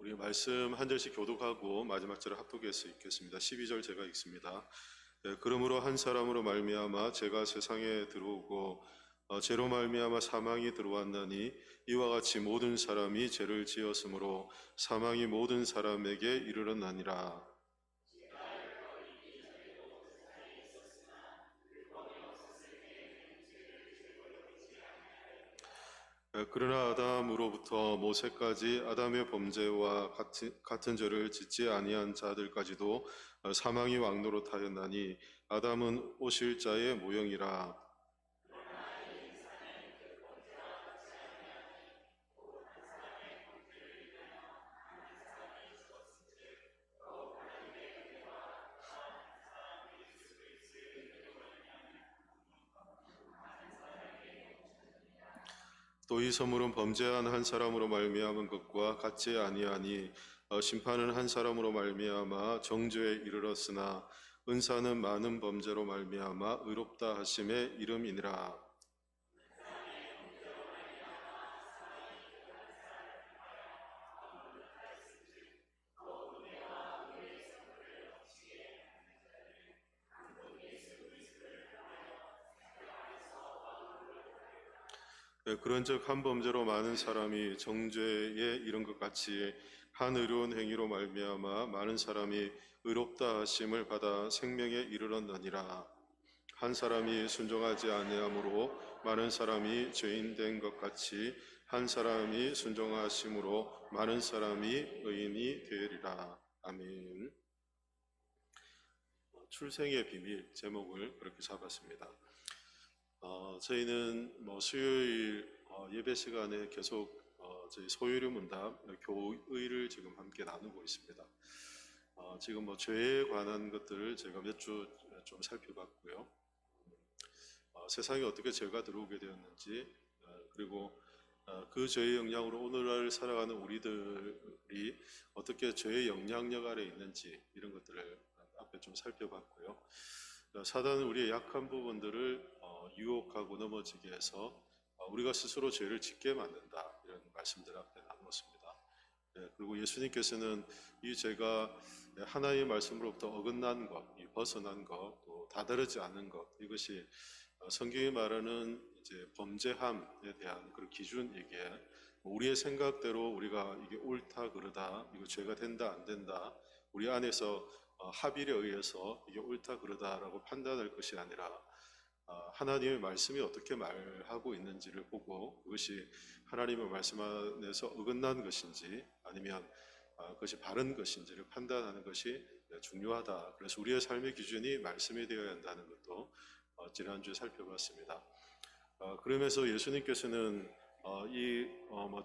우리 말씀 한 절씩 교독하고 마지막 절을 합독해서 읽겠습니다. 12절 제가 읽습니다. 그러므로 한 사람으로 말미암아 죄가 세상에 들어오고 죄로 말미암아 사망이 들어왔나니 이와 같이 모든 사람이 죄를 지었으므로 사망이 모든 사람에게 이르렀나니라. 그러나 아담으로부터 모세까지 아담의 범죄와 같은 죄를 짓지 아니한 자들까지도 사망이 왕노릇하였나니 아담은 오실 자의 모형이라. 또 이 선물은 범죄한 한 사람으로 말미암은 것과 같지 아니하니 심판은 한 사람으로 말미암아 정죄에 이르렀으나 은사는 많은 범죄로 말미암아 의롭다 하심의 이름이니라. 그런즉 한 범죄로 많은 사람이 정죄에 이른 것 같이 한 의로운 행위로 말미암아 많은 사람이 의롭다 하심을 받아 생명에 이르렀느니라. 한 사람이 순종하지 아니함으로 많은 사람이 죄인 된 것 같이 한 사람이 순종하심으로 많은 사람이 의인이 되리라. 아멘. 출생의 비밀 제목을 그렇게 잡았습니다. 저희는 수요일 예배 시간에 계속 저희 소유리 문답 교의를 지금 함께 나누고 있습니다. 지금 죄에 관한 것들을 제가 몇 주 좀 살펴봤고요. 세상에 어떻게 죄가 들어오게 되었는지, 그리고 그 죄의 영향으로 오늘날 살아가는 우리들이 어떻게 죄의 영향력 아래 있는지 이런 것들을 앞에 좀 살펴봤고요. 사단은 우리의 약한 부분들을 유혹하고 넘어지게 해서 우리가 스스로 죄를 짓게 만든다, 이런 말씀들 앞에 나누었습니다. 그리고 예수님께서는 이 죄가 하나님의 말씀으로부터 어긋난 것, 벗어난 것, 또 다다르지 않은 것, 이것이 성경이 말하는 이제 범죄함에 대한 그런 기준이기에 우리의 생각대로 우리가 이게 옳다 그르다, 이거 죄가 된다 안 된다, 우리 안에서 합의에 의해서 이게 옳다 그르다라고 판단할 것이 아니라 하나님의 말씀이 어떻게 말하고 있는지를 보고 그것이 하나님의 말씀 안에서 어긋난 것인지 아니면 그것이 바른 것인지를 판단하는 것이 중요하다. 그래서 우리의 삶의 기준이 말씀이 되어야 한다는 것도 지난주에 살펴봤습니다. 그러면서 예수님께서는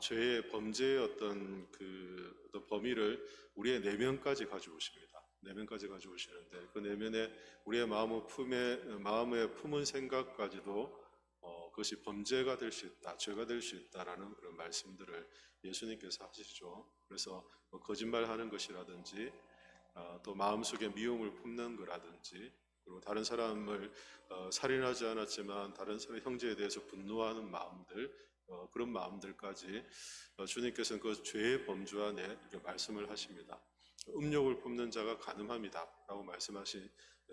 죄의 범죄의 어떤 어떤 범위를 우리의 내면까지 가져오십니다. 내면까지 가져오시는데 그 내면에 우리의 마음에 품은 생각까지도 그것이 범죄가 될 수 있다, 죄가 될 수 있다라는 그런 말씀들을 예수님께서 하시죠. 그래서 거짓말하는 것이라든지 또 마음속에 미움을 품는 거라든지, 그리고 다른 사람을 살인하지 않았지만 다른 사람 형제에 대해서 분노하는 마음들, 그런 마음들까지 주님께서는 그 죄의 범주 안에 이렇게 말씀을 하십니다. 음욕을 품는 자가 간음합니다 라고 말씀하신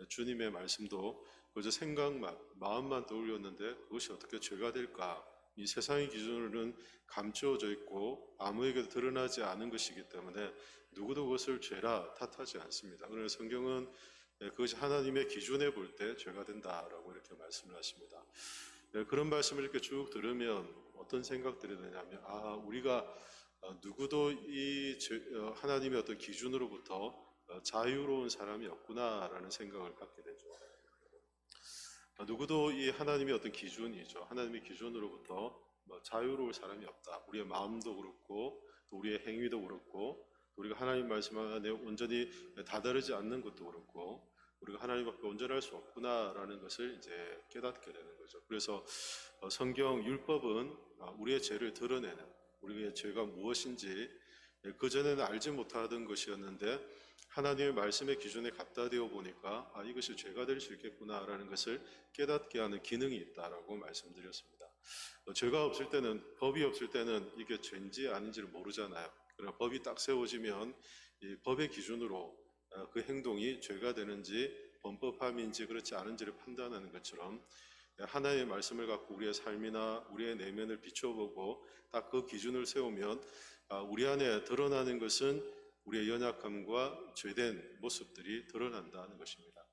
주님의 말씀도 그저 생각만, 마음만 떠올렸는데 그것이 어떻게 죄가 될까? 이 세상의 기준으로는 감추어져 있고 아무에게도 드러나지 않은 것이기 때문에 누구도 그것을 죄라 탓하지 않습니다. 그러나 성경은 그것이 하나님의 기준에 볼 때 죄가 된다라고 이렇게 말씀을 하십니다. 그런 말씀을 이렇게 쭉 들으면 어떤 생각들이 드냐면, 우리가 누구도 하나님의 어떤 기준으로부터 자유로운 사람이 없구나라는 생각을 갖게 되죠. 누구도 이 하나님의 어떤 기준이죠. 하나님의 기준으로부터 자유로울 사람이 없다. 우리의 마음도 그렇고 또 우리의 행위도 그렇고 또 우리가 하나님 말씀 안에 온전히 다다르지 않는 것도 그렇고 우리가 하나님 앞에 온전할 수 없구나라는 것을 이제 깨닫게 되는 거죠. 그래서 성경 율법은 우리의 죄를 드러내는, 우리의 죄가 무엇인지 그전에는 알지 못하던 것이었는데 하나님의 말씀의 기준에 갖다 대어 보니까 이것이 죄가 될 수 있겠구나라는 것을 깨닫게 하는 기능이 있다라고 말씀드렸습니다. 죄가 없을 때는, 법이 없을 때는 이게 죄인지 아닌지를 모르잖아요. 그러나 법이 딱 세워지면 이 법의 기준으로 그 행동이 죄가 되는지 범법함인지 그렇지 않은지를 판단하는 것처럼 하나님의 말씀을 갖고 우리의 삶이나 우리의 내면을 비춰보고 딱 그 기준을 세우면 우리 안에 드러나는 것은 우리의 연약함과 죄된 모습들이 드러난다는 것입니다.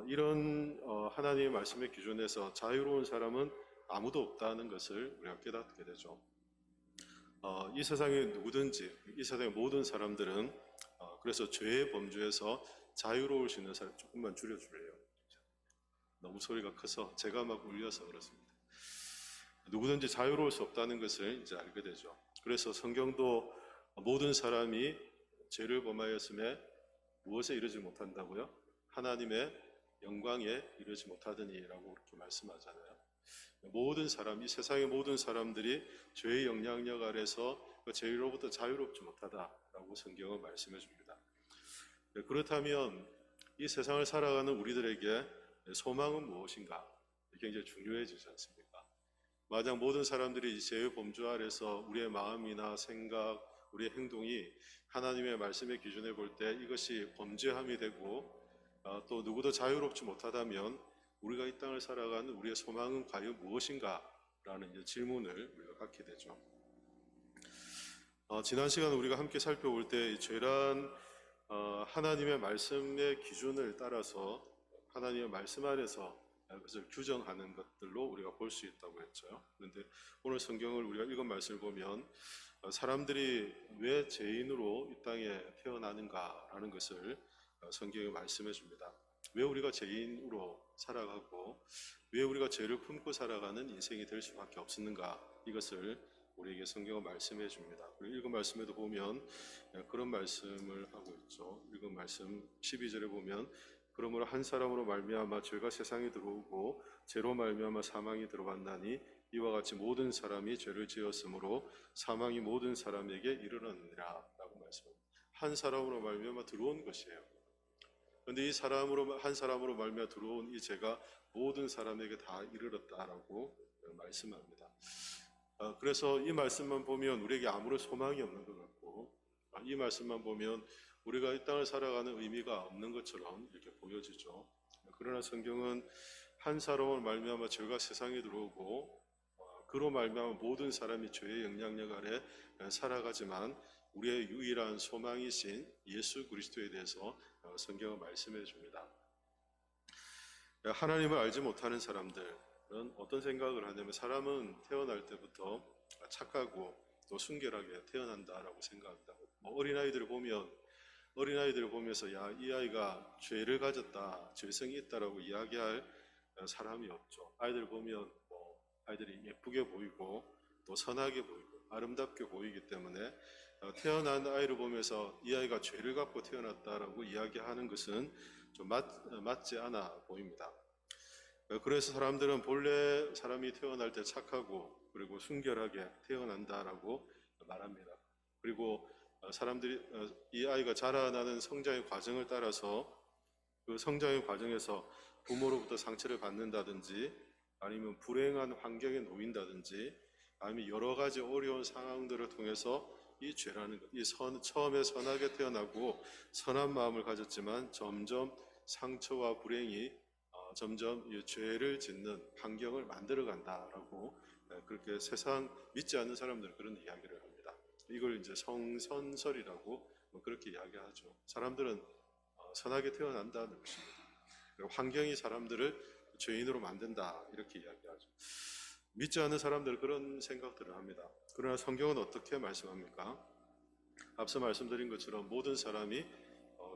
이런 하나님의 말씀의 기준에서 자유로운 사람은 아무도 없다는 것을 우리가 깨닫게 되죠. 이 세상에 누구든지, 이 세상의 모든 사람들은 그래서 죄의 범주에서 자유로울 수 있는 사람, 조금만 줄여줄래요? 너무 소리가 커서 제가 막 울려서 그렇습니다. 누구든지 자유로울 수 없다는 것을 이제 알게 되죠. 그래서 성경도 모든 사람이 죄를 범하였음에 무엇에 이르지 못한다고요? 하나님의 영광에 이르지 못하더니라고 그렇게 말씀하잖아요. 모든 사람, 이 세상의 모든 사람들이 죄의 영향력 아래서 그 죄로부터 자유롭지 못하다라고 성경은 말씀해 줍니다. 그렇다면 이 세상을 살아가는 우리들에게 소망은 무엇인가? 굉장히 중요해지지 않습니까? 만약 모든 사람들이 이 죄의 범주 아래서 우리의 마음이나 생각, 우리의 행동이 하나님의 말씀의 기준에 볼 때 이것이 범죄함이 되고 또 누구도 자유롭지 못하다면 우리가 이 땅을 살아가는 우리의 소망은 과연 무엇인가? 라는 질문을 우리가 갖게 되죠. 지난 시간 우리가 함께 살펴볼 때 죄란 하나님의 말씀의 기준을 따라서 하나님의 말씀 안에서 그것을 규정하는 것들로 우리가 볼 수 있다고 했죠. 그런데 오늘 성경을 우리가 읽은 말씀을 보면 사람들이 왜 죄인으로 이 땅에 태어나는가라는 것을 성경이 말씀해 줍니다. 왜 우리가 죄인으로 살아가고 왜 우리가 죄를 품고 살아가는 인생이 될 수밖에 없었는가, 이것을 우리에게 성경은 말씀해 줍니다. 그리고 읽은 말씀에도 보면 그런 말씀을 하고 있죠. 읽은 말씀 12절에 보면 그러므로 한 사람으로 말미암아 죄가 세상에 들어오고 죄로 말미암아 사망이 들어왔나니 이와 같이 모든 사람이 죄를 지었으므로 사망이 모든 사람에게 이르렀느니라 라고 말씀합니다. 한 사람으로 말미암아 들어온 것이에요. 그런데 이 사람으로, 한 사람으로 말미암아 들어온 이 죄가 모든 사람에게 다 이르렀다라고 말씀합니다. 그래서 이 말씀만 보면 우리에게 아무런 소망이 없는 것 같고 이 말씀만 보면 우리가 이 땅을 살아가는 의미가 없는 것처럼 이렇게 보여지죠. 그러나 성경은 한 사람을 말미암아 죄가 세상에 들어오고 그로 말미암아 모든 사람이 죄의 영향력 아래 살아가지만 우리의 유일한 소망이신 예수 그리스도에 대해서 성경은 말씀해 줍니다. 하나님을 알지 못하는 사람들은 어떤 생각을 하냐면 사람은 태어날 때부터 착하고 또 순결하게 태어난다라고 생각합니다. 어린아이들을 보면서 야, 이 아이가 죄를 가졌다, 죄성이 있다라고 이야기할 사람이 없죠. 아이들 보면 아이들이 예쁘게 보이고 또 선하게 보이고 아름답게 보이기 때문에 태어난 아이를 보면서 이 아이가 죄를 갖고 태어났다라고 이야기하는 것은 좀 맞지 않아 보입니다. 그래서 사람들은 본래 사람이 태어날 때 착하고 그리고 순결하게 태어난다라고 말합니다. 그리고 사람들이 이 아이가 자라나는 성장의 과정을 따라서 그 성장의 과정에서 부모로부터 상처를 받는다든지 아니면 불행한 환경에 놓인다든지 아니면 여러 가지 어려운 상황들을 통해서 이 죄라는 것, 처음에 선하게 태어나고 선한 마음을 가졌지만 점점 상처와 불행이 점점 이 죄를 짓는 환경을 만들어 간다라고 그렇게 세상 믿지 않는 사람들은 그런 이야기를 합니다. 이걸 이제 성선설이라고 그렇게 이야기하죠. 사람들은 선하게 태어난다는 것입니다. 환경이 사람들을 죄인으로 만든다 이렇게 이야기하죠. 믿지 않는 사람들은 그런 생각들을 합니다. 그러나 성경은 어떻게 말씀합니까? 앞서 말씀드린 것처럼 모든 사람이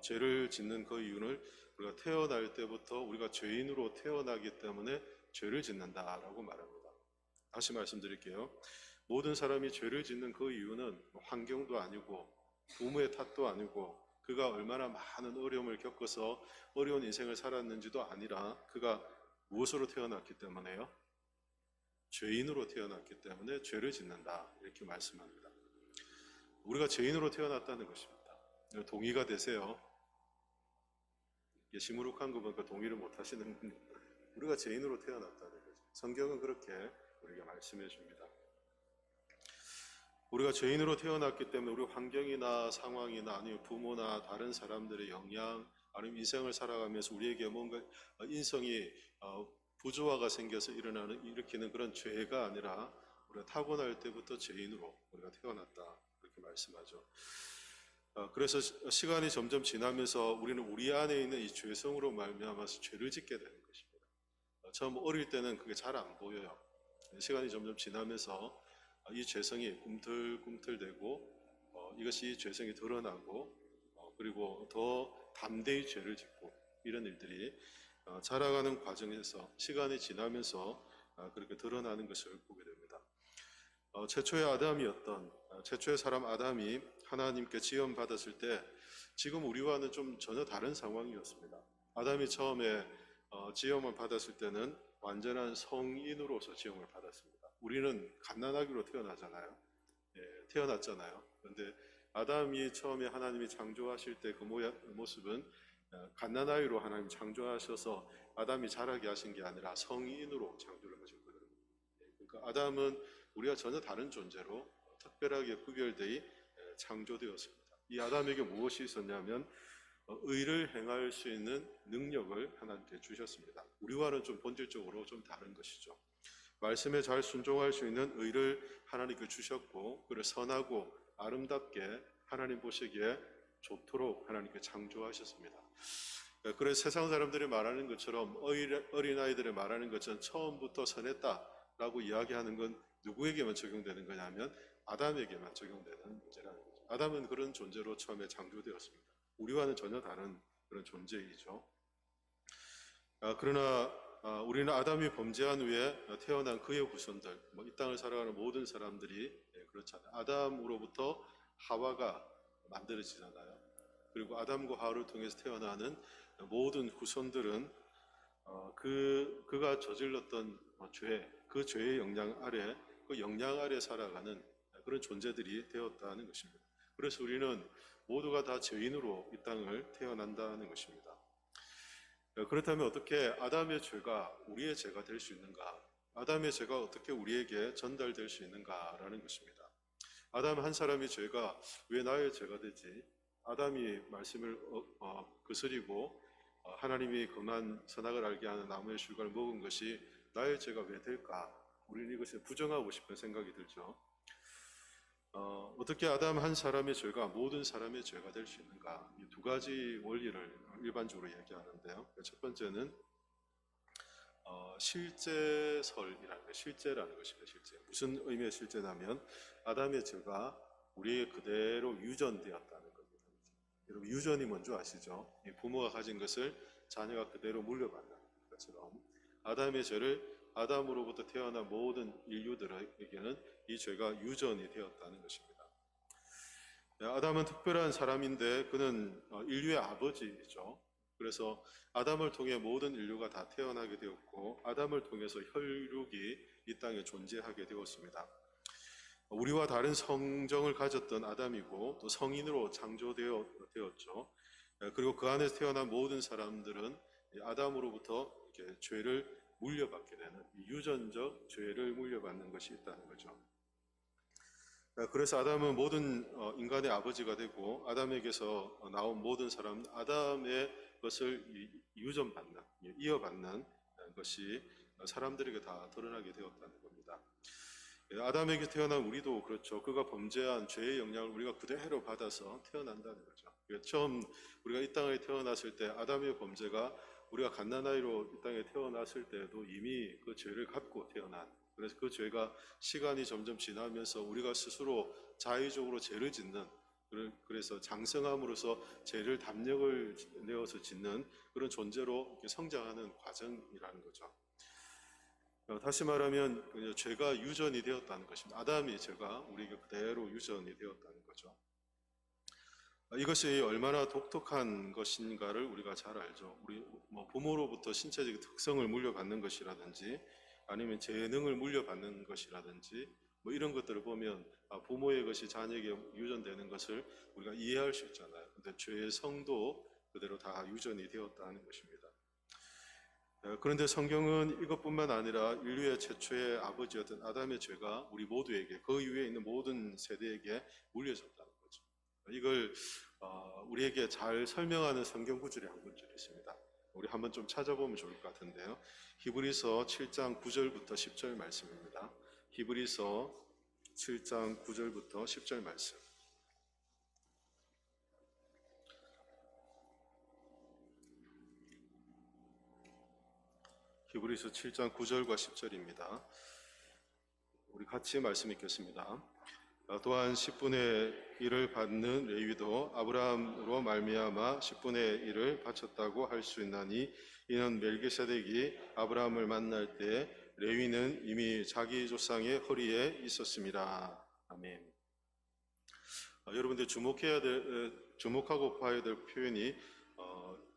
죄를 짓는 그 이유는 우리가 태어날 때부터 우리가 죄인으로 태어나기 때문에 죄를 짓는다라고 말합니다. 다시 말씀드릴게요. 모든 사람이 죄를 짓는 그 이유는 환경도 아니고 부모의 탓도 아니고 그가 얼마나 많은 어려움을 겪어서 어려운 인생을 살았는지도 아니라 그가 무엇으로 태어났기 때문에요? 죄인으로 태어났기 때문에 죄를 짓는다 이렇게 말씀합니다. 우리가 죄인으로 태어났다는 것입니다. 동의가 되세요? 시무룩한 거 보니까 동의를 못 하시는 분, 우리가 죄인으로 태어났다는 거죠. 성경은 그렇게 우리가 말씀해 줍니다. 우리가 죄인으로 태어났기 때문에 우리 환경이나 상황이나 아니면 부모나 다른 사람들의 영향 아니면 인생을 살아가면서 우리에게 뭔가 인성이 부조화가 생겨서 일으키는 그런 죄가 아니라 우리가 타고날 때부터 죄인으로 우리가 태어났다 그렇게 말씀하죠. 그래서 시간이 점점 지나면서 우리는 우리 안에 있는 이 죄성으로 말미암아서 죄를 짓게 되는 것입니다. 처음 어릴 때는 그게 잘 안 보여요. 시간이 점점 지나면서 이 죄성이 꿈틀꿈틀되고 이것이 죄성이 드러나고 그리고 더 담대히 죄를 짓고 이런 일들이 자라가는 과정에서 시간이 지나면서 그렇게 드러나는 것을 보게 됩니다. 최초의 아담이었던 최초의 사람 아담이 하나님께 지음받았을 때 지금 우리와는 좀 전혀 다른 상황이었습니다. 아담이 처음에 지음을 받았을 때는 완전한 성인으로서 지음을 받았습니다. 우리는 갓난아기로 태어나잖아요. 태어났잖아요. 그런데 아담이 처음에 하나님이 창조하실 때 그 모습은 갓난아이로 하나님 창조하셔서 아담이 자라게 하신 게 아니라 성인으로 창조를 하셨거든요. 그러니까 아담은 우리가 전혀 다른 존재로 특별하게 구별되어 창조되었습니다. 이 아담에게 무엇이 있었냐면 의를 행할 수 있는 능력을 하나님께 주셨습니다. 우리와는 좀 본질적으로 좀 다른 것이죠. 말씀에 잘 순종할 수 있는 의를 하나님께 주셨고 그를 선하고 아름답게 하나님 보시기에 좋도록 하나님께 창조하셨습니다. 그래서 세상 사람들이 말하는 것처럼 어린아이들이 말하는 것처럼 처음부터 선했다라고 이야기하는 건 누구에게만 적용되는 거냐면 아담에게만 적용되는 문제라는 거죠. 아담은 그런 존재로 처음에 창조되었습니다. 우리와는 전혀 다른 그런 존재이죠. 그러나 우리는 아담이 범죄한 후에 태어난 그의 후손들, 이 땅을 살아가는 모든 사람들이 그렇잖아요. 아담으로부터 하와가 만들어지잖아요. 그리고 아담과 하와를 통해서 태어나는 모든 후손들은 그가 저질렀던 죄, 그 죄의 영향 아래, 그 영향 아래 살아가는 그런 존재들이 되었다는 것입니다. 그래서 우리는 모두가 다 죄인으로 이 땅을 태어난다는 것입니다. 그렇다면 어떻게 아담의 죄가 우리의 죄가 될 수 있는가? 아담의 죄가 어떻게 우리에게 전달될 수 있는가라는 것입니다. 아담 한 사람의 죄가 왜 나의 죄가 되지? 아담이 말씀을 거스리고 하나님이 그만 선악을 알게 하는 나무의 실과를 먹은 것이 나의 죄가 왜 될까? 우리는 이것을 부정하고 싶은 생각이 들죠. 어떻게 아담 한 사람의 죄가 모든 사람의 죄가 될 수 있는가? 이 두 가지 원리를 일반적으로 얘기하는데요. 첫 번째는 실제설이라는 것, 실제라는 것입니다. 실제. 무슨 의미의 실제냐면 아담의 죄가 우리에게 그대로 유전되었다는 겁니다. 여러분 유전이 뭔지 아시죠? 부모가 가진 것을 자녀가 그대로 물려받는 것처럼 아담의 죄를 아담으로부터 태어난 모든 인류들에게는 이 죄가 유전이 되었다는 것입니다. 아담은 특별한 사람인데 그는 인류의 아버지이죠. 그래서 아담을 통해 모든 인류가 다 태어나게 되었고 아담을 통해서 혈육이 이 땅에 존재하게 되었습니다. 우리와 다른 성정을 가졌던 아담이고 또 성인으로 창조되었죠. 그리고 그 안에서 태어난 모든 사람들은 아담으로부터 이렇게 죄를 물려받게 되는 유전적 죄를 물려받는 것이 있다는 거죠. 그래서 아담은 모든 인간의 아버지가 되고 아담에게서 나온 모든 사람은 아담의 것을 유전받는, 이어받는 것이 사람들에게 다 드러나게 되었다는 겁니다. 아담에게 태어난 우리도 그렇죠. 그가 범죄한 죄의 영향을 우리가 그대로 받아서 태어난다는 거죠. 처음 우리가 이 땅에 태어났을 때 아담의 범죄가 우리가 갓난아이로 이 땅에 태어났을 때도 이미 그 죄를 갖고 태어난, 그래서 그 죄가 시간이 점점 지나면서 우리가 스스로 자의적으로 죄를 짓는, 그래서 장성함으로써 죄를 담력을 내어서 짓는 그런 존재로 이렇게 성장하는 과정이라는 거죠. 다시 말하면 죄가 유전이 되었다는 것입니다. 아담의 죄가 우리에게 그대로 유전이 되었다는 거죠. 이것이 얼마나 독특한 것인가를 우리가 잘 알죠. 우리 부모로부터 신체적 특성을 물려받는 것이라든지 아니면 재능을 물려받는 것이라든지 이런 것들을 보면 부모의 것이 자녀에게 유전되는 것을 우리가 이해할 수 있잖아요. 근데 죄의 성도 그대로 다 유전이 되었다는 것입니다. 그런데 성경은 이것뿐만 아니라 인류의 최초의 아버지였던 아담의 죄가 우리 모두에게, 그 이후에 있는 모든 세대에게 물려졌다는 거죠. 이걸 우리에게 잘 설명하는 성경 구절이 한 구절 있습니다. 우리 한번 좀 찾아보면 좋을 것 같은데요. 히브리서 7장 9절부터 10절 말씀입니다. 히브리서 7장 9절부터 10절 말씀. 히브리서 7장 9절과 10절입니다. 우리 같이 말씀 읽겠습니다. 또한 10분의 1을 받는 레위도 아브라함으로 말미암아 10분의 1을 바쳤다고 할 수 있나니 이는 멜기세덱이 아브라함을 만날 때 레위는 이미 자기 조상의 허리에 있었습니다. 아멘. 여러분들 주목하고 봐야 될 표현이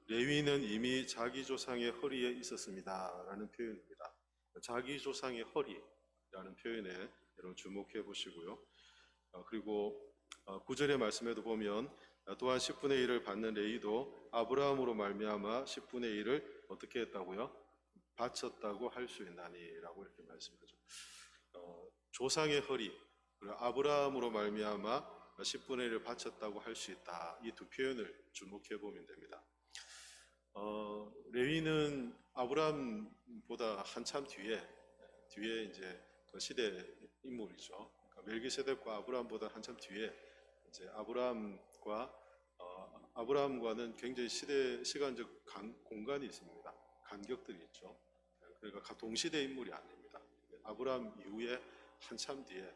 레위는 이미 자기 조상의 허리에 있었습니다 라는 표현입니다. 자기 조상의 허리라는 표현에 여러분 주목해 보시고요. 그리고 9절의 말씀에도 보면 또한 10분의 1을 받는 레위도 아브라함으로 말미암아 10분의 1을 어떻게 했다고요? 바쳤다고 할 수 있나니 라고 이렇게 말씀하죠. 조상의 허리, 그리고 아브라함으로 말미암아 10분의 1을 바쳤다고 할 수 있다. 이 두 표현을 주목해 보면 됩니다. 레위는 아브라함보다 한참 뒤에 이제 그 시대 인물이죠. 그러니까 멜기세덱과 아브라함보다 한참 뒤에 이제 아브라함과는 굉장히 시간적 공간이 있습니다. 간격들이 있죠. 그러니까 동시대 인물이 아닙니다. 아브라함 이후에 한참 뒤에,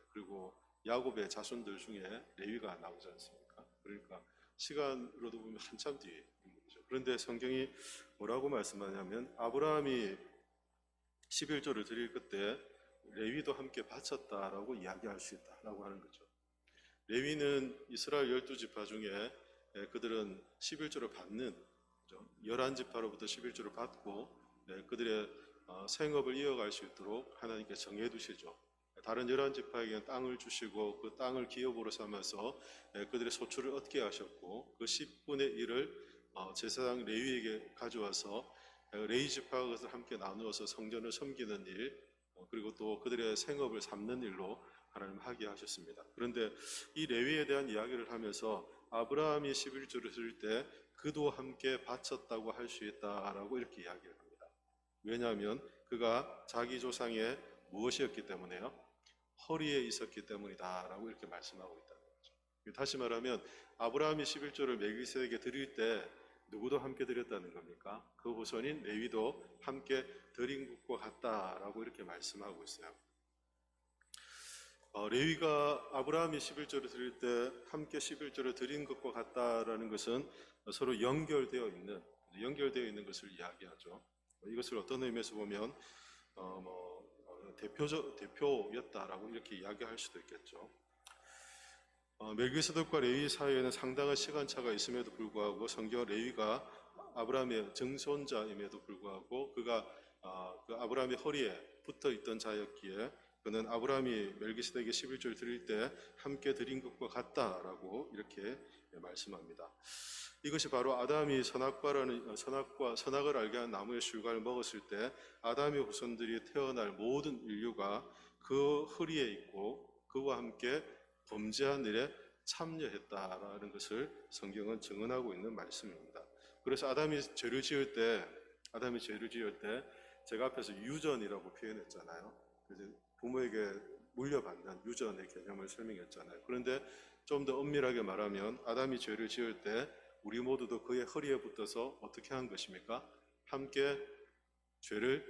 그리고 야곱의 자손들 중에 레위가 나오지 않습니까? 그러니까 시간으로도 보면 한참 뒤에 인물이죠. 그런데 성경이 뭐라고 말씀하냐면 아브라함이 11조를 드릴 그때 레위도 함께 바쳤다라고 이야기할 수 있다라고 하는 거죠. 레위는 이스라엘 12지파 중에 그들은 11조를 받는 11지파로부터 11조를 받고 그들의 생업을 이어갈 수 있도록 하나님께 정해두시죠. 다른 11지파에게는 땅을 주시고 그 땅을 기업으로 삼아서 그들의 소출을 얻게 하셨고 그 10분의 1을 제사장 레위에게 가져와서 레위 지파가 그것을 함께 나누어서 성전을 섬기는 일, 그리고 또 그들의 생업을 삼는 일로 하나님 하게 하셨습니다. 그런데 이 레위에 대한 이야기를 하면서 아브라함이 11조를 드릴 때 그도 함께 바쳤다고 할 수 있다라고 이렇게 이야기를 합니다. 왜냐하면 그가 자기 조상의 무엇이었기 때문에요? 허리에 있었기 때문이다라고 이렇게 말씀하고 있다는 거죠. 다시 말하면 아브라함이 11조를 멜기세덱에게 드릴 때 누구도 함께 드렸다는 겁니까? 그 후손인 레위도 함께 드린 것과 같다라고 이렇게 말씀하고 있어요. 레위가 아브라함이 11조를 드릴 때 함께 11조를 드린 것과 같다라는 것은 서로 연결되어 있는 것을 이야기하죠. 이것을 어떤 의미에서 보면 대표였다라고 이렇게 이야기할 수도 있겠죠. 멜기세덱과 레위 사이에는 상당한 시간차가 있음에도 불구하고 성경 레위가 아브라함의 증손자임에도 불구하고 그가 그 아브라함의 허리에 붙어 있던 자였기에 그는 아브라함이 멜기세덱에게 11조를 드릴 때 함께 드린 것과 같다라고 이렇게 말씀합니다. 이것이 바로 아담이 선악을 알게 한 나무의 실과를 먹었을 때 아담의 후손들이 태어날 모든 인류가 그 허리에 있고 그와 함께 범죄한 일에 참여했다라는 것을 성경은 증언하고 있는 말씀입니다. 그래서 아담이 죄를 지을 때 제가 앞에서 유전이라고 표현했잖아요. 그래서 부모에게 물려받는 유전의 개념을 설명했잖아요. 그런데 좀 더 엄밀하게 말하면 아담이 죄를 지을 때 우리 모두도 그의 허리에 붙어서 어떻게 한 것입니까? 함께 죄를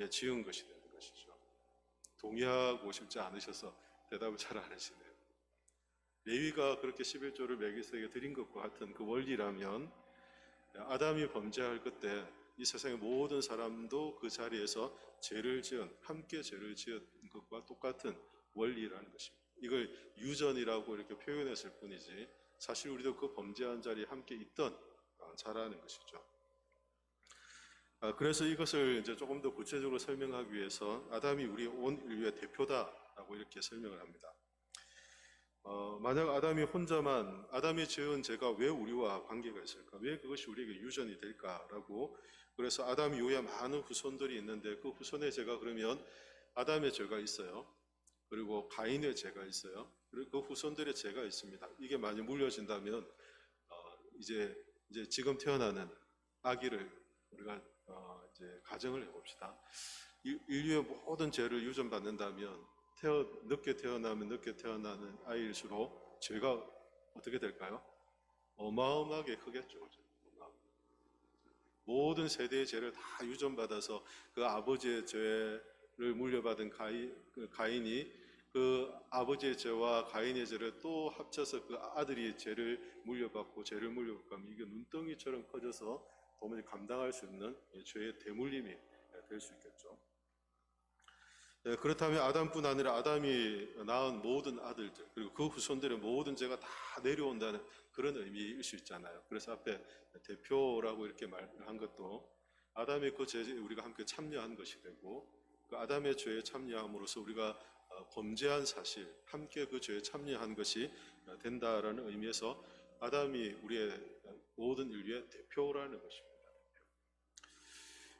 지은 것이 되는 것이죠. 동의하고 싶지 않으셔서 대답을 잘 안 하시네요. 레위가 그렇게 11조를 멜기세덱에게 드린 것과 같은 그 원리라면 아담이 범죄할 그때 이 세상의 모든 사람도 그 자리에서 함께 죄를 지은 것과 똑같은 원리라는 것입니다. 이걸 유전이라고 이렇게 표현했을 뿐이지 사실 우리도 그 범죄한 자리에 함께 있던 자라는 것이죠. 그래서 이것을 이제 조금 더 구체적으로 설명하기 위해서 아담이 우리 온 인류의 대표다라고 이렇게 설명을 합니다. 만약 아담이 지은 죄가 왜 우리와 관계가 있을까? 왜 그것이 우리에게 유전이 될까라고 그래서 아담 이후에 많은 후손들이 있는데 그 후손의 죄가 그러면 아담의 죄가 있어요. 그리고 가인의 죄가 있어요. 그리고 그 후손들의 죄가 있습니다. 이게 많이 물려진다면 이제 지금 태어나는 아기를 우리가 이제 가정을 해봅시다. 인류의 모든 죄를 유전받는다면 늦게 태어나면 늦게 태어나는 아이일수록 죄가 어떻게 될까요? 어마어마하게 크겠죠. 모든 세대의 죄를 다 유전받아서 그 아버지의 죄를 물려받은 가인이 그 아버지의 죄와 가인의 죄를 또 합쳐서 그 아들이 죄를 물려받고 하면 이게 눈덩이처럼 커져서 도무지 감당할 수 없는 죄의 대물림이 될 수 있겠죠. 그렇다면 아담뿐 아니라 아담이 낳은 모든 아들들 그리고 그 후손들의 모든 죄가 다 내려온다는 그런 의미일 수 있잖아요. 그래서 앞에 대표라고 이렇게 말한 것도 아담의 그 죄에 우리가 함께 참여한 것이 되고 그 아담의 죄에 참여함으로써 우리가 범죄한 사실, 함께 그 죄에 참여한 것이 된다라는 의미에서 아담이 우리의 모든 인류의 대표라는 것입니다.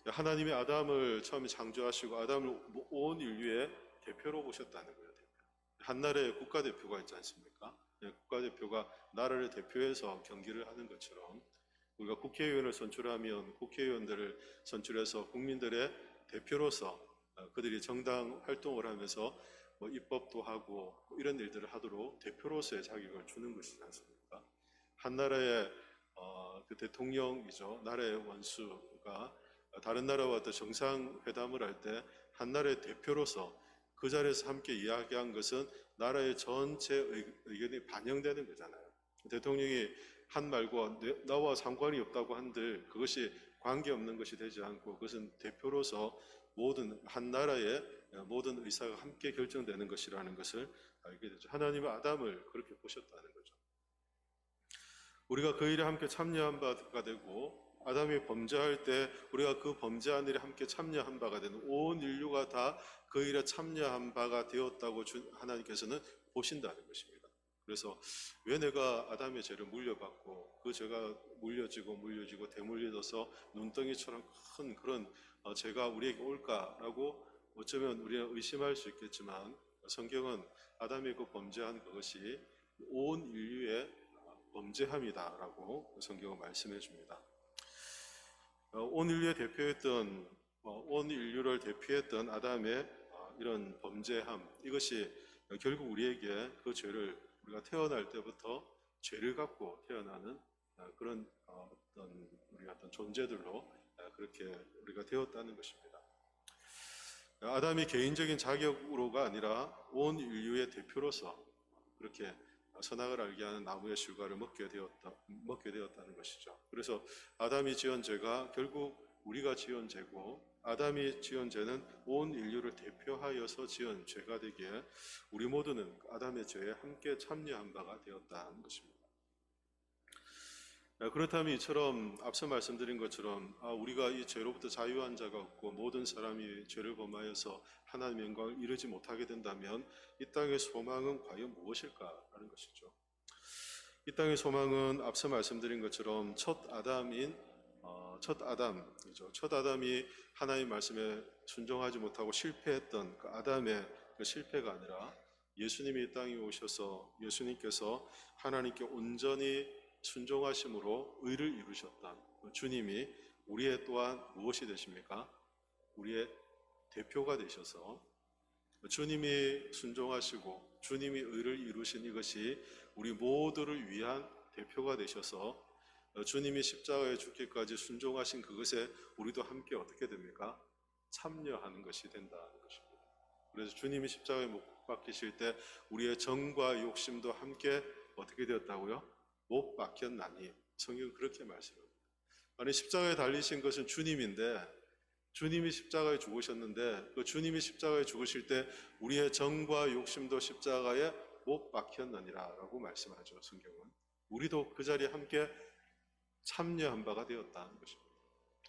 하나님이 아담을 처음에 창조하시고 아담을 온 인류의 대표로 보셨다는 거예요. 한 나라의 국가대표가 있지 않습니까? 국가대표가 나라를 대표해서 경기를 하는 것처럼 우리가 국회의원을 선출하면 국회의원들을 선출해서 국민들의 대표로서 그들이 정당 활동을 하면서 입법도 하고 이런 일들을 하도록 대표로서의 자격을 주는 것이지 않습니까? 한 나라의 그 대통령이죠. 나라의 원수가 다른 나라와 또 정상회담을 할 때 한 나라의 대표로서 그 자리에서 함께 이야기한 것은 나라의 전체 의견이 반영되는 거잖아요. 대통령이 한 말과 나와 상관이 없다고 한들 그것이 관계없는 것이 되지 않고 그것은 대표로서 모든 한 나라의 모든 의사가 함께 결정되는 것이라는 것을 알게 되죠. 하나님은 아담을 그렇게 보셨다는 거죠. 우리가 그 일에 함께 참여한 바가 되고 아담이 범죄할 때 우리가 그 범죄한 일에 함께 참여한 바가 되는 온 인류가 다 그 일에 참여한 바가 되었다고 하나님께서는 보신다는 것입니다. 그래서 왜 내가 아담의 죄를 물려받고 그 죄가 물려지고 되물려져서 눈덩이처럼 큰 그런 죄가 우리에게 올까라고 어쩌면 우리는 의심할 수 있겠지만 성경은 아담이 그 범죄한 그것이 온 인류의 범죄함이다라고 성경은 말씀해 줍니다. 온 인류를 대표했던 아담의 이런 범죄함 이것이 결국 우리에게 그 죄를 우리가 태어날 때부터 죄를 갖고 태어나는 그런 우리가 어떤 존재들로 그렇게 우리가 되었다는 것입니다. 아담이 개인적인 자격으로가 아니라 온 인류의 대표로서 그렇게 선악을 알게 하는 나무의 실과를 먹게 되었다는 것이죠. 그래서 아담이 지은 죄가 결국 우리가 지은 죄고 아담이 지은 죄는 온 인류를 대표하여서 지은 죄가 되기에 우리 모두는 아담의 죄에 함께 참여한 바가 되었다는 것입니다. 그렇다면 이처럼 앞서 말씀드린 것처럼 우리가 이 죄로부터 자유한 자가 없고 모든 사람이 죄를 범하여서 하나님의 영광을 이루지 못하게 된다면 이 땅의 소망은 과연 무엇일까라는 것이죠. 이 땅의 소망은 앞서 말씀드린 것처럼 첫 아담이 하나님 말씀에 순종하지 못하고 실패했던 그 아담의 그 실패가 아니라 예수님이 이 땅에 오셔서 예수님께서 하나님께 온전히 순종하심으로 의를 이루셨던 주님이 우리의 또한 무엇이 되십니까? 우리의 대표가 되셔서 주님이 순종하시고 주님이 의를 이루신 이것이 우리 모두를 위한 대표가 되셔서 주님이 십자가에 죽기까지 순종하신 그것에 우리도 함께 어떻게 됩니까? 참여하는 것이 된다는 것입니다. 그래서 주님이 십자가에 못 박히실 때 우리의 정과 욕심도 함께 어떻게 되었다고요? 못 박혔나니. 성경은 그렇게 말씀합니다. 아니 십자가에 달리신 것은 주님인데 주님이 십자가에 죽으셨는데 그 주님이 십자가에 죽으실 때 우리의 정과 욕심도 십자가에 못 박혔느니라 라고 말씀하죠. 성경은. 우리도 그 자리에 함께 참여한 바가 되었다는 것입니다.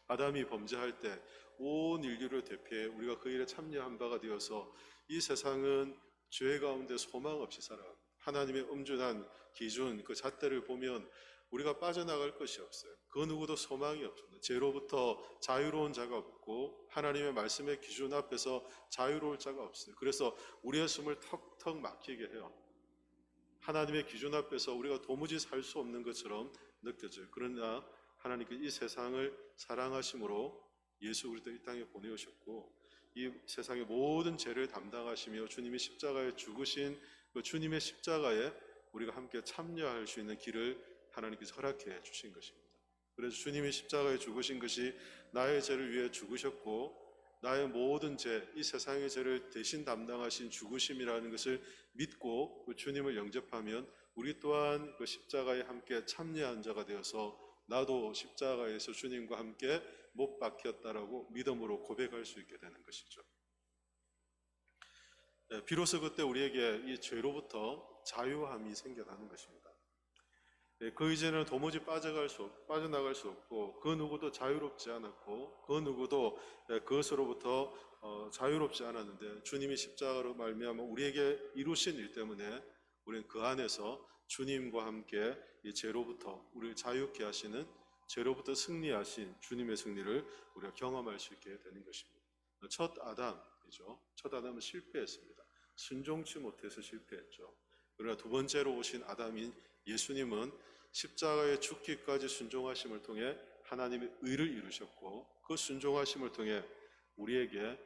아담이 범죄할 때 온 인류를 대표해 우리가 그 일에 참여한 바가 되어서 이 세상은 죄 가운데 소망 없이 살아갑니다. 하나님의 엄준한 기준, 그 잣대를 보면 우리가 빠져나갈 것이 없어요. 그 누구도 소망이 없습니다. 죄로부터 자유로운 자가 없고 하나님의 말씀의 기준 앞에서 자유로울 자가 없어요. 그래서 우리의 숨을 턱턱 막히게 해요. 하나님의 기준 앞에서 우리가 도무지 살 수 없는 것처럼 느껴져요. 그러나 하나님께서 이 세상을 사랑하심으로 예수 그리스도 이 땅에 보내오셨고 이 세상의 모든 죄를 담당하시며 주님이 십자가에 죽으신 그 주님의 십자가에 우리가 함께 참여할 수 있는 길을 하나님께서 허락해 주신 것입니다. 그래서 주님이 십자가에 죽으신 것이 나의 죄를 위해 죽으셨고 나의 모든 죄, 이 세상의 죄를 대신 담당하신 죽으심이라는 것을 믿고 그 주님을 영접하면 우리 또한 그 십자가에 함께 참여한 자가 되어서 나도 십자가에서 주님과 함께 못 박혔다라고 믿음으로 고백할 수 있게 되는 것이죠. 비로소 그때 우리에게 이 죄로부터 자유함이 생겨나는 것입니다. 그 이제는 도무지 빠져나갈 수 없고 그 누구도 자유롭지 않았고 그 누구도 그것으로부터 자유롭지 않았는데 주님이 십자가로 말미암아 우리에게 이루신 일 때문에 우리는 그 안에서 주님과 함께 이 죄로부터 우리를 자유케 하시는 죄로부터 승리하신 주님의 승리를 우리가 경험할 수 있게 되는 것입니다. 첫 아담이죠. 첫 아담은 실패했습니다. 순종치 못해서 실패했죠. 그러나 두 번째로 오신 아담인 예수님은 십자가에 죽기까지 순종하심을 통해 하나님의 의를 이루셨고 그 순종하심을 통해 우리에게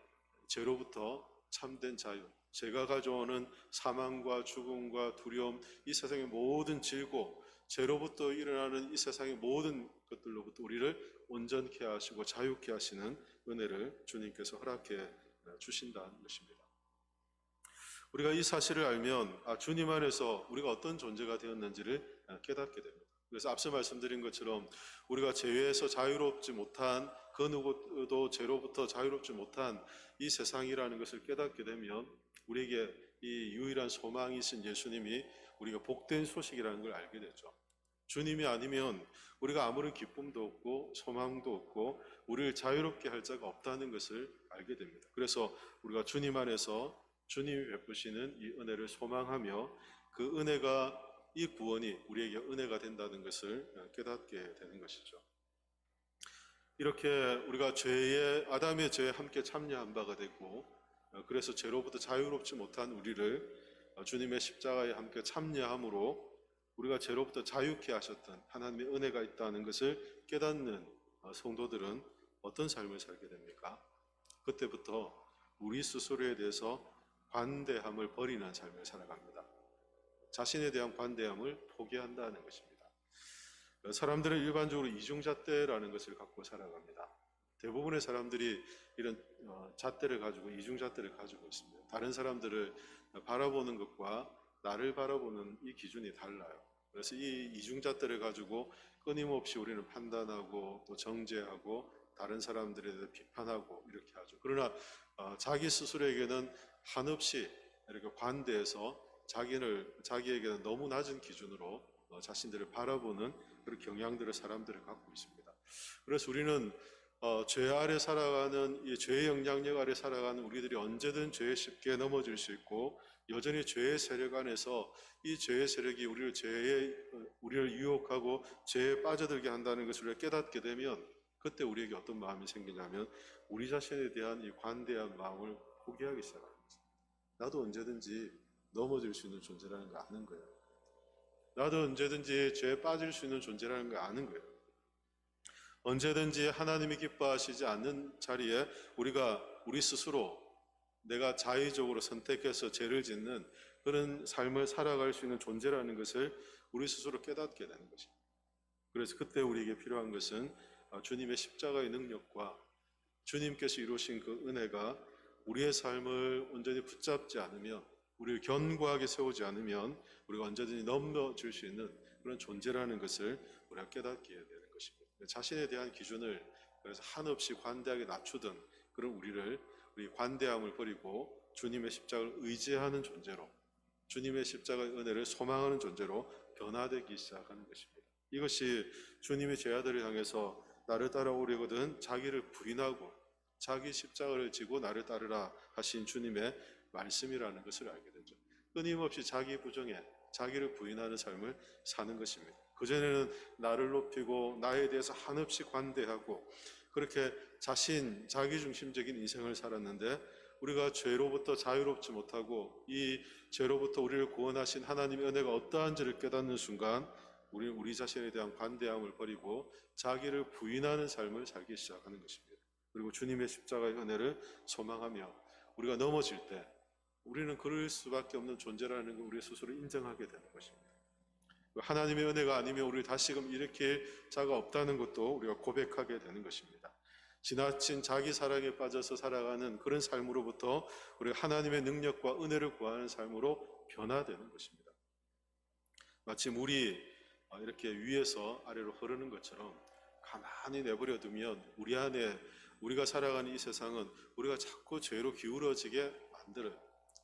죄로부터 참된 자유, 죄가 가져오는 사망과 죽음과 두려움, 이 세상의 모든 질고 죄로부터 일어나는 이 세상의 모든 것들로부터 우리를 온전케 하시고 자유케 하시는 은혜를 주님께서 허락해 주신다는 것입니다. 우리가 이 사실을 알면 주님 안에서 우리가 어떤 존재가 되었는지를 깨닫게 됩니다. 그래서 앞서 말씀드린 것처럼 우리가 죄에서 자유롭지 못한 그 누구도 죄로부터 자유롭지 못한 이 세상이라는 것을 깨닫게 되면 우리에게 이 유일한 소망이신 예수님이 우리가 복된 소식이라는 걸 알게 되죠. 주님이 아니면 우리가 아무런 기쁨도 없고 소망도 없고 우리를 자유롭게 할 자가 없다는 것을 알게 됩니다. 그래서 우리가 주님 안에서 주님이 베푸시는 이 은혜를 소망하며 그 은혜가 이 구원이 우리에게 은혜가 된다는 것을 깨닫게 되는 것이죠. 이렇게 우리가 아담의 죄에 함께 참여한 바가 되고 그래서 죄로부터 자유롭지 못한 우리를 주님의 십자가에 함께 참여함으로 우리가 죄로부터 자유케 하셨던 하나님의 은혜가 있다는 것을 깨닫는 성도들은 어떤 삶을 살게 됩니까? 그때부터 우리 스스로에 대해서 관대함을 버리는 삶을 살아갑니다. 자신에 대한 관대함을 포기한다는 것입니다. 사람들은 일반적으로 이중잣대라는 것을 갖고 살아갑니다. 대부분의 사람들이 이런 잣대를 가지고 이중잣대를 가지고 있습니다. 다른 사람들을 바라보는 것과 나를 바라보는 이 기준이 달라요. 그래서 이 이중잣대를 가지고 끊임없이 우리는 판단하고 또 정죄하고 다른 사람들에 대해 비판하고 이렇게 하죠. 그러나 자기 스스로에게는 한없이 이렇게 관대해서 자기에게는 너무 낮은 기준으로 자신들을 바라보는 그런 경향들을 사람들을 갖고 있습니다. 그래서 우리는 죄 아래 살아가는 이 죄의 영향력 아래 살아가는 우리들이 언제든 죄에 쉽게 넘어질 수 있고 여전히 죄의 세력 안에서 이 죄의 세력이 우리를 유혹하고 죄에 빠져들게 한다는 것을 깨닫게 되면 그때 우리에게 어떤 마음이 생기냐면 우리 자신에 대한 이 관대한 마음을 포기하기 시작합니다. 나도 언제든지 넘어질 수 있는 존재라는 걸 아는 거예요. 나도 언제든지 죄에 빠질 수 있는 존재라는 걸 아는 거예요. 언제든지 하나님이 기뻐하시지 않는 자리에 우리 스스로 내가 자의적으로 선택해서 죄를 짓는 그런 삶을 살아갈 수 있는 존재라는 것을 우리 스스로 깨닫게 되는 것입니다. 그래서 그때 우리에게 필요한 것은 주님의 십자가의 능력과 주님께서 이루신 그 은혜가 우리의 삶을 온전히 붙잡지 않으면 우리를 견고하게 세우지 않으면 우리가 언제든지 넘어질 수 있는 그런 존재라는 것을 우리가 깨닫게 되는 것입니다. 자신에 대한 기준을 그래서 한없이 관대하게 낮추던 그런 우리 관대함을 버리고 주님의 십자가를 의지하는 존재로 주님의 십자가의 은혜를 소망하는 존재로 변화되기 시작하는 것입니다. 이것이 주님의 제 아들을 향해서 나를 따라오려거든 자기를 부인하고 자기 십자가를 지고 나를 따르라 하신 주님의 말씀이라는 것을 알게 되죠. 끊임없이 자기 부정에 자기를 부인하는 삶을 사는 것입니다. 그전에는 나를 높이고 나에 대해서 한없이 관대하고 그렇게 자기중심적인 인생을 살았는데 우리가 죄로부터 자유롭지 못하고 이 죄로부터 우리를 구원하신 하나님의 은혜가 어떠한지를 깨닫는 순간 우리는 우리 자신에 대한 관대함을 버리고 자기를 부인하는 삶을 살기 시작하는 것입니다. 그리고 주님의 십자가의 은혜를 소망하며 우리가 넘어질 때 우리는 그럴 수밖에 없는 존재라는 걸 우리 스스로 인정하게 되는 것입니다. 하나님의 은혜가 아니면 우리를 다시금 일으킬 자가 없다는 것도 우리가 고백하게 되는 것입니다. 지나친 자기 사랑에 빠져서 살아가는 그런 삶으로부터 우리가 하나님의 능력과 은혜를 구하는 삶으로 변화되는 것입니다. 마치 물이 이렇게 위에서 아래로 흐르는 것처럼 가만히 내버려 두면 우리 안에 우리가 살아가는 이 세상은 우리가 자꾸 죄로 기울어지게 만들어요.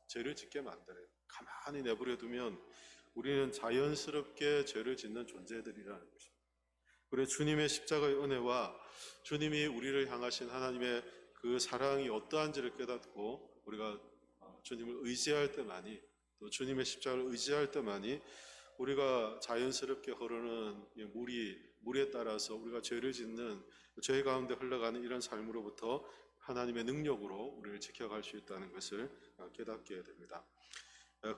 죄를 짓게 만들어요. 가만히 내버려 두면 우리는 자연스럽게 죄를 짓는 존재들이라는 것입니다. 그래서 주님의 십자가의 은혜와 주님이 우리를 향하신 하나님의 그 사랑이 어떠한지를 깨닫고 우리가 주님을 의지할 때만이 또 주님의 십자가를 의지할 때만이 우리가 자연스럽게 흐르는 물에 따라서 우리가 죄를 짓는 죄 가운데 흘러가는 이런 삶으로부터 하나님의 능력으로 우리를 지켜갈 수 있다는 것을 깨닫게 됩니다.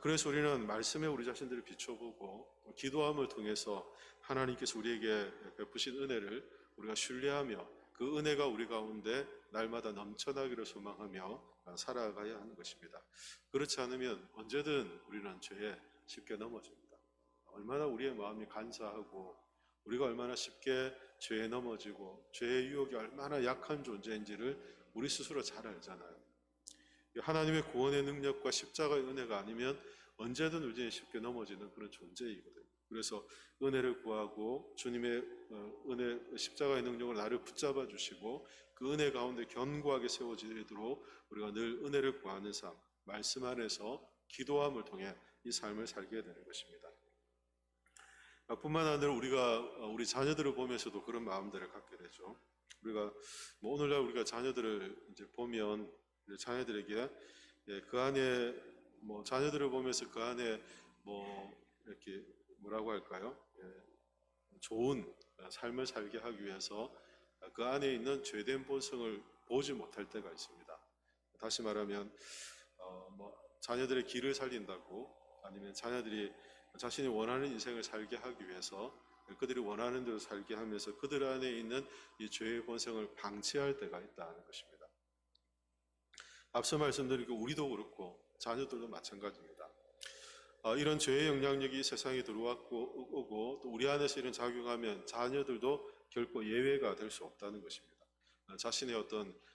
그래서 우리는 말씀에 우리 자신들을 비춰보고 기도함을 통해서 하나님께서 우리에게 베푸신 은혜를 우리가 신뢰하며 그 은혜가 우리 가운데 날마다 넘쳐나기를 소망하며 살아가야 하는 것입니다. 그렇지 않으면 언제든 우리는 죄에 쉽게 넘어집니다. 얼마나 우리의 마음이 간사하고 우리가 얼마나 쉽게 죄에 넘어지고 죄의 유혹이 얼마나 약한 존재인지를 우리 스스로 잘 알잖아요. 하나님의 구원의 능력과 십자가의 은혜가 아니면 언제든 우리는 쉽게 넘어지는 그런 존재이거든요. 그래서 은혜를 구하고 주님의 은혜 십자가의 능력을 나를 붙잡아 주시고 그 은혜 가운데 견고하게 세워지도록 우리가 늘 은혜를 구하는 삶, 말씀 안에서 기도함을 통해 이 삶을 살게 되는 것입니다. 뿐만 아니라 우리가 우리 자녀들을 보면서도 그런 마음들을 갖게 되죠. 우리가 오늘날 우리가 자녀들을 이제 보면 자녀들에게 그 안에 자녀들을 보면서 그 안에 이렇게 뭐라고 할까요? 좋은 삶을 살게 하기 위해서 그 안에 있는 죄된 본성을 보지 못할 때가 있습니다. 다시 말하면 자녀들의 길을 살린다고 아니면 자녀들이 자신이 원하는 인생을 살게 하기 위해서 그들이 원하는 대로 살게 하면서 그들 안에 있는 이 죄의 본성을 방치할 때가 있다는 것입니다. 앞서 말씀드린 우리도 그렇고 자녀들도 마찬가지입니다. 이런 죄의 영향력이 세상에 들어오고 또 우리 안에서 이런 작용하면 자녀들도 결코 예외가 될 수 없다는 것입니다.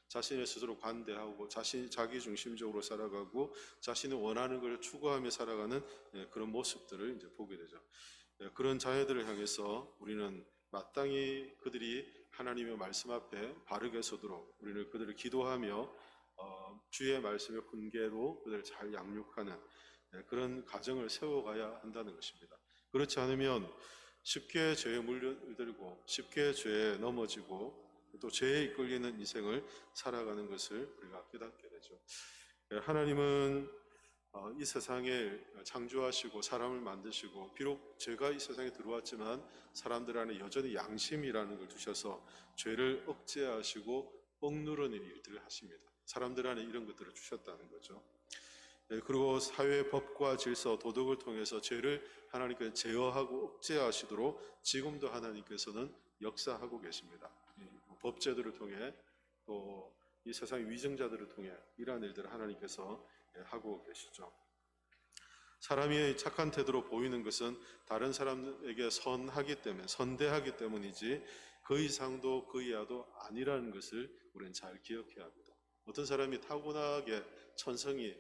자신의 스스로 관대하고 자기 중심적으로 살아가고 자신이 원하는 것을 추구하며 살아가는 그런 모습들을 이제 보게 되죠. 그런 자녀들을 향해서 우리는 마땅히 그들이 하나님의 말씀 앞에 바르게 서도록 우리는 그들을 기도하며 주의 말씀의 훈계로 그들을 잘 양육하는 그런 가정을 세워가야 한다는 것입니다. 그렇지 않으면 쉽게 죄에 물들고 쉽게 죄에 넘어지고 또 죄에 이끌리는 인생을 살아가는 것을 우리가 깨닫게 되죠. 하나님은 이 세상에 창조하시고 사람을 만드시고 비록 죄가 이 세상에 들어왔지만 사람들 안에 여전히 양심이라는 걸 두셔서 죄를 억제하시고 억누르는 일들을 하십니다. 사람들 안에 이런 것들을 주셨다는 거죠. 그리고 사회의 법과 질서, 도덕을 통해서 죄를 하나님께서 제어하고 억제하시도록 지금도 하나님께서는 역사하고 계십니다. 법제도를 통해 또 이 세상의 위정자들을 통해 이러한 일들을 하나님께서 하고 계시죠. 사람이 착한 태도로 보이는 것은 다른 사람에게 선대하기 때문이지 그 이상도 그 이하도 아니라는 것을 우리는 잘 기억해야 합니다. 어떤 사람이 타고나게 천성이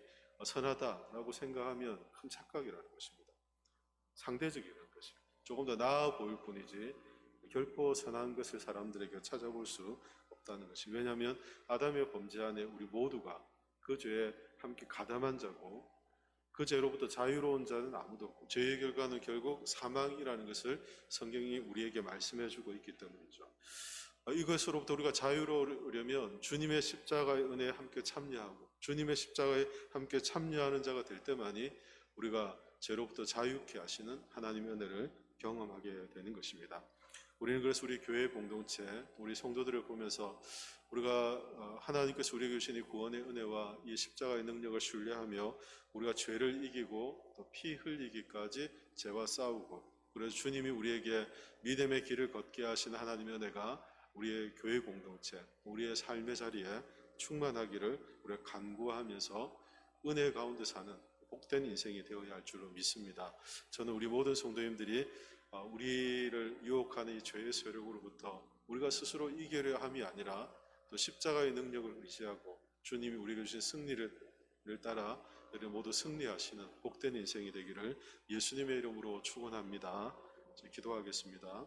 선하다라고 생각하면 큰 착각이라는 것입니다. 상대적이라는 것입니다. 조금 더 나아 보일 뿐이지 결코 선한 것을 사람들에게 찾아볼 수 없다는 것이. 왜냐하면 아담의 범죄 안에 우리 모두가 그 죄에 함께 가담한 자고 그 죄로부터 자유로운 자는 아무도 없고 죄의 결과는 결국 사망이라는 것을 성경이 우리에게 말씀해주고 있기 때문이죠. 이것으로부터 우리가 자유로우려면 주님의 십자가의 은혜에 함께 참여하고 주님의 십자가에 함께 참여하는 자가 될 때만이 우리가 죄로부터 자유케 하시는 하나님의 은혜를 경험하게 되는 것입니다. 우리는 그래서 우리 교회 공동체, 우리 성도들을 보면서 우리가 하나님께서 우리에게 주신 이 구원의 은혜와 이 십자가의 능력을 신뢰하며 우리가 죄를 이기고 또 피 흘리기까지 죄와 싸우고, 그래서 주님이 우리에게 믿음의 길을 걷게 하신 하나님의 은혜가 우리의 교회 공동체, 우리의 삶의 자리에 충만하기를 우리가 간구하면서 은혜 가운데 사는 복된 인생이 되어야 할 줄로 믿습니다. 저는 우리 모든 성도님들이 우리를 유혹하는 이 죄의 세력으로부터 우리가 스스로 이기려 함이 아니라 또 십자가의 능력을 의지하고 주님이 우리에게 주신 승리를 따라 우리 모두 승리하시는 복된 인생이 되기를 예수님의 이름으로 축원합니다. 기도하겠습니다.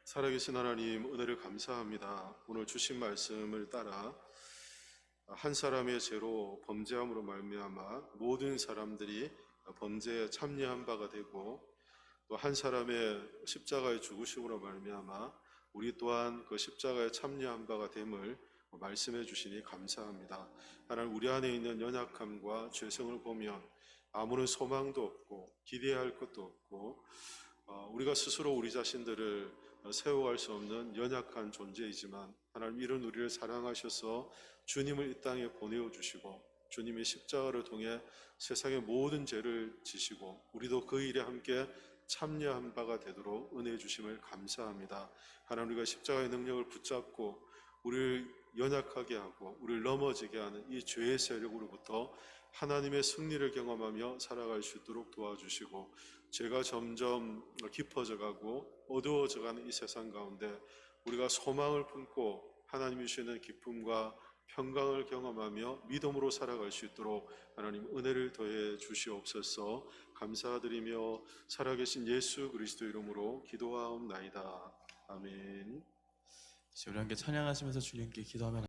살아계신 하나님, 은혜를 감사합니다. 오늘 주신 말씀을 따라 한 사람의 죄로 범죄함으로 말미암아 모든 사람들이 범죄에 참여한 바가 되고, 또 한 사람의 십자가의 죽으심으로 말미암아 우리 또한 그 십자가에 참여한 바가 됨을 말씀해 주시니 감사합니다. 하나님, 우리 안에 있는 연약함과 죄성을 보면 아무런 소망도 없고 기대할 것도 없고 우리가 스스로 우리 자신들을 세워갈 수 없는 연약한 존재이지만, 하나님, 이런 우리를 사랑하셔서 주님을 이 땅에 보내어 주시고 주님의 십자가를 통해 세상의 모든 죄를 지시고 우리도 그 일에 함께 참여한 바가 되도록 은혜 주심을 감사합니다. 하나님, 우리가 십자가의 능력을 붙잡고 우리를 연약하게 하고 우리를 넘어지게 하는 이 죄의 세력으로부터 하나님의 승리를 경험하며 살아갈 수 있도록 도와주시고, 죄가 점점 깊어져 가고 어두워져 가는 이 세상 가운데 우리가 소망을 품고 하나님이 주시는 기쁨과 평강을 경험하며 믿음으로 살아갈 수 있도록 하나님 은혜를 더해 주시옵소서. 감사드리며 살아계신 예수 그리스도 이름으로 기도하옵나이다. 아멘. 우리 함께 찬양하시면서 주님께 기도하면